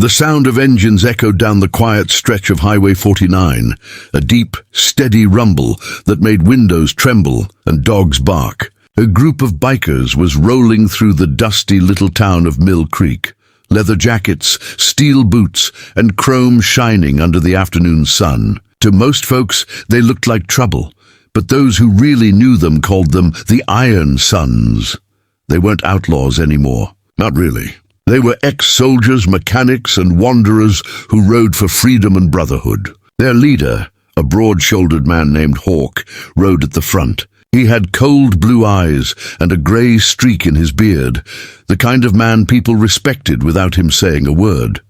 The sound of engines echoed down the quiet stretch of Highway 49, a deep, steady rumble that made windows tremble and dogs bark. A group of bikers was rolling through the dusty little town of Mill Creek, leather jackets, steel boots, and chrome shining under the afternoon sun. To most folks, they looked like trouble, but those who really knew them called them the Iron Sons. They weren't outlaws anymore. Not really. They were ex-soldiers, mechanics, and wanderers who rode for freedom and brotherhood. Their leader, a broad-shouldered man named Hawk, rode at the front. He had cold blue eyes and a grey streak in his beard, the kind of man people respected without him saying a word.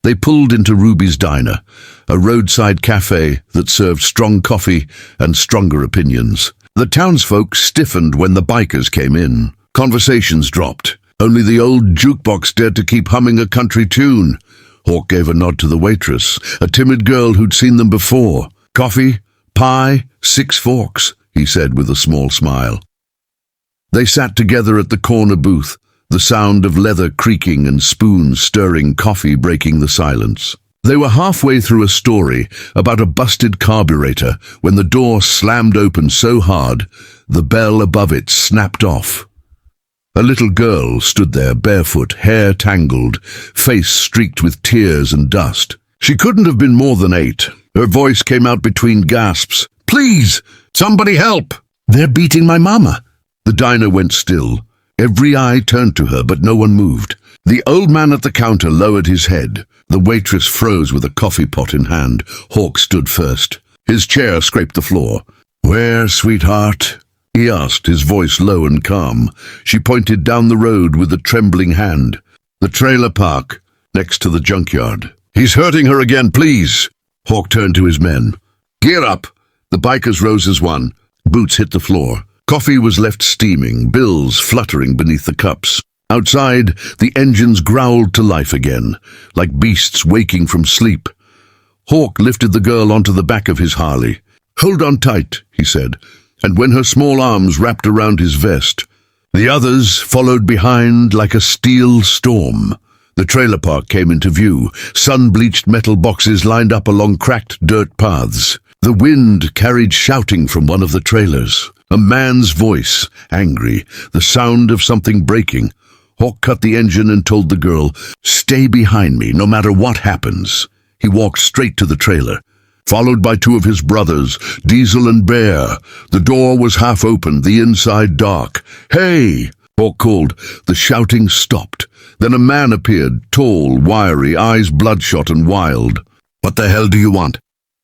They pulled into Ruby's Diner, a roadside cafe that served strong coffee and stronger opinions. The townsfolk stiffened when the bikers came in. Conversations dropped. Only the old jukebox dared to keep humming a country tune. Hawk gave a nod to the waitress, a timid girl who'd seen them before. "Coffee? Pie? 6 forks," he said with a small smile. They sat together at the corner booth, the sound of leather creaking and spoons stirring coffee breaking the silence. They were halfway through a story about a busted carburetor when the door slammed open so hard, the bell above it snapped off. A little girl stood there, barefoot, hair tangled, face streaked with tears and dust. She couldn't have been more than 8. Her voice came out between gasps. "Please! Somebody help! They're beating my mama!" The diner went still. Every eye turned to her, but no one moved. The old man at the counter lowered his head. The waitress froze with a coffee pot in hand. Hawk stood first. His chair scraped the floor. "Where, sweetheart?" he asked, his voice low and calm. She pointed down the road with a trembling hand. "The trailer park, next to the junkyard." "He's hurting her again, please." Hawk turned to his men. "Gear up." The bikers rose as one. Boots hit the floor. Coffee was left steaming, bills fluttering beneath the cups. Outside, the engines growled to life again, like beasts waking from sleep. Hawk lifted the girl onto the back of his Harley. "Hold on tight," he said, and when her small arms wrapped around his vest, the others followed behind like a steel storm. The trailer park came into view, sun-bleached metal boxes lined up along cracked dirt paths. The wind carried shouting from one of the trailers. A man's voice, angry, the sound of something breaking. Hawk cut the engine and told the girl, "Stay behind me, no matter what happens." He walked straight to the trailer, followed by 2 of his brothers, Diesel and Bear. The door was half open, the inside dark. "Hey!" Hawk called. The shouting stopped. Then a man appeared, tall, wiry, eyes bloodshot and wild. "What the hell do you want?"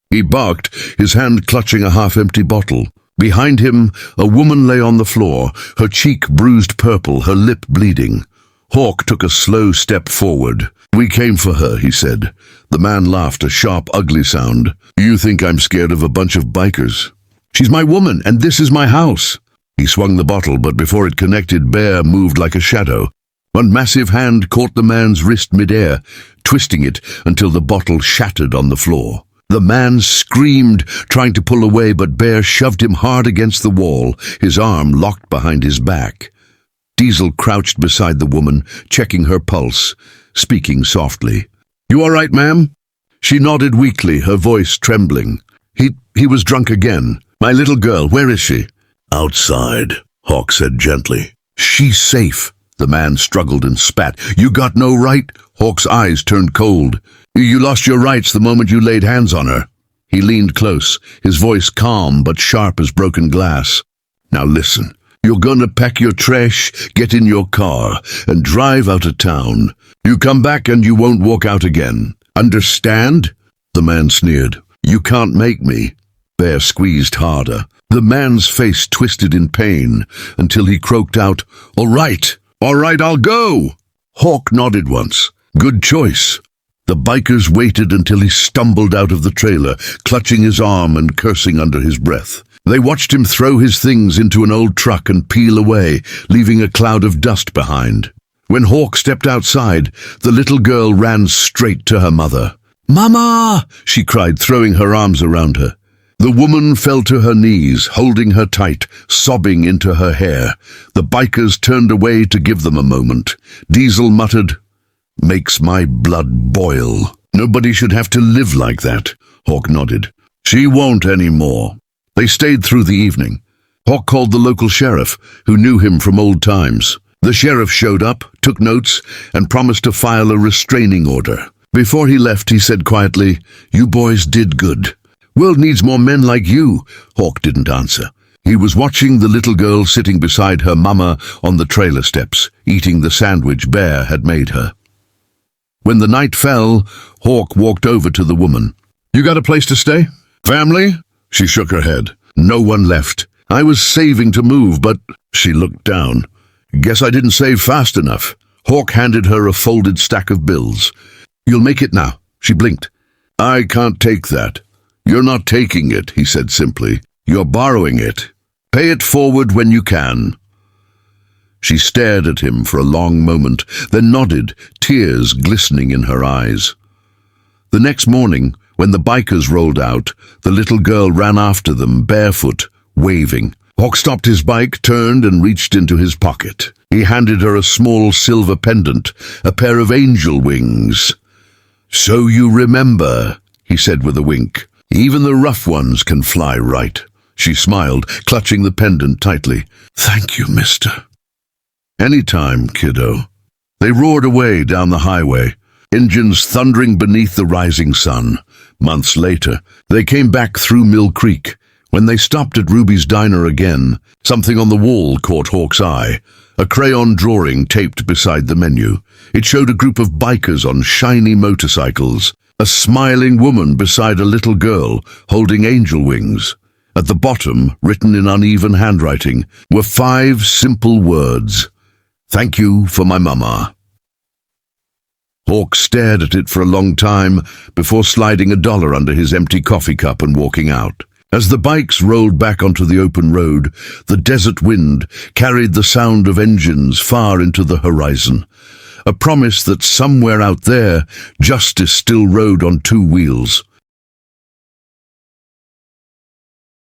He barked, his hand clutching a half-empty bottle. Behind him, a woman lay on the floor, her cheek bruised purple, her lip bleeding. Hawk took a slow step forward. "We came for her," he said. The man laughed, a sharp, ugly sound. "You think I'm scared of a bunch of bikers? She's my woman, and this is my house." He swung the bottle, but before it connected, Bear moved like a shadow. One massive hand caught the man's wrist midair, twisting it until the bottle shattered on the floor. The man screamed, trying to pull away, but Bear shoved him hard against the wall, his arm locked behind his back. Diesel crouched beside the woman, checking her pulse, speaking softly. "You all right, ma'am?" She nodded weakly, her voice trembling. He was drunk again. "My little girl, where is she?" "Outside," Hawk said gently. "She's safe." The man struggled and spat. "You got no right?" Hawk's eyes turned cold. "You lost your rights the moment you laid hands on her." He leaned close, his voice calm but sharp as broken glass. "Now listen, you're gonna pack your trash, get in your car, and drive out of town. You come back and you won't walk out again. Understand?" The man sneered. "You can't make me." Bear squeezed harder. The man's face twisted in pain until he croaked out, All right, I'll go." Hawk nodded once. "Good choice." The bikers waited until he stumbled out of the trailer, clutching his arm and cursing under his breath. They watched him throw his things into an old truck and peel away, leaving a cloud of dust behind. When Hawk stepped outside, the little girl ran straight to her mother. "Mama!" she cried, throwing her arms around her. The woman fell to her knees, holding her tight, sobbing into her hair. The bikers turned away to give them a moment. Diesel muttered, Makes my blood boil. Nobody should have to live like that. Hawk nodded. She won't anymore. They stayed through the evening. Hawk called the local sheriff, who knew him from old times. The sheriff showed up, took notes, and promised to file a restraining order. Before he left, he said quietly, "You boys did good. World needs more men like you." Hawk didn't answer. He was watching the little girl sitting beside her mama on the trailer steps, eating the sandwich Bear had made her. When the night fell, Hawk walked over to the woman. "You got a place to stay? Family?" She shook her head. "No one left. I was saving to move, but—" She looked down. "Guess I didn't save fast enough." Hawk handed her a folded stack of bills. "You'll make it now." She blinked. "I can't take that." "You're not taking it," he said simply. "You're borrowing it. Pay it forward when you can." She stared at him for a long moment, then nodded, tears glistening in her eyes. The next morning, when the bikers rolled out, the little girl ran after them, barefoot, waving. Hawk stopped his bike, turned, and reached into his pocket. He handed her a small silver pendant, a pair of angel wings. "So you remember," he said with a wink. "Even the rough ones can fly right." She smiled, clutching the pendant tightly. "Thank you, mister." "Anytime, kiddo." They roared away down the highway, engines thundering beneath the rising sun. Months later, they came back through Mill Creek. When they stopped at Ruby's diner again, something on the wall caught Hawk's eye. A crayon drawing taped beside the menu. It showed a group of bikers on shiny motorcycles, a smiling woman beside a little girl holding angel wings. At the bottom, written in uneven handwriting, were 5 simple words. "Thank you for my mama." Hawk stared at it for a long time before sliding $1 under his empty coffee cup and walking out. As the bikes rolled back onto the open road, the desert wind carried the sound of engines far into the horizon. A promise that somewhere out there, justice still rode on 2 wheels.